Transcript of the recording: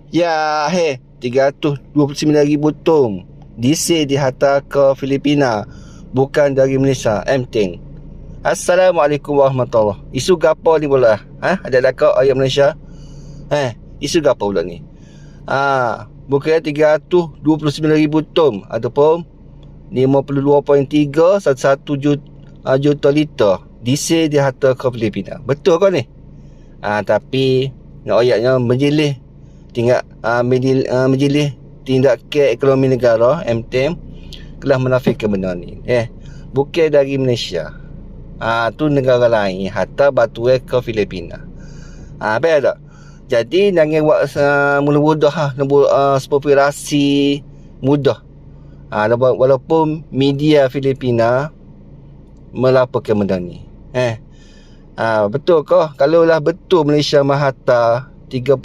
Ya, 329,000 tom DC dihantar ke Filipina, bukan dari Malaysia. Teng. Assalamualaikum warahmatullahi. Isu gapo ni pula? Ada dekat ayat Malaysia? Isu gapo pula ni? Bukan 329,000 tom ataupun 52.311 juta liter DC dihantar ke Filipina. Betul ke ni? Tapi ayatnya menjilih menjilih tindakan ekonomi negara MTM telah menafikan benda ni. Bukan dari Malaysia. Tu negara lain hantar batu ke Filipina. Baik tak? Jadi jangan buat mula mudah spekulasi mudah. Walaupun media Filipina melaporkan benda ni. Betul ke? Kalaulah betul Malaysia menghantar 30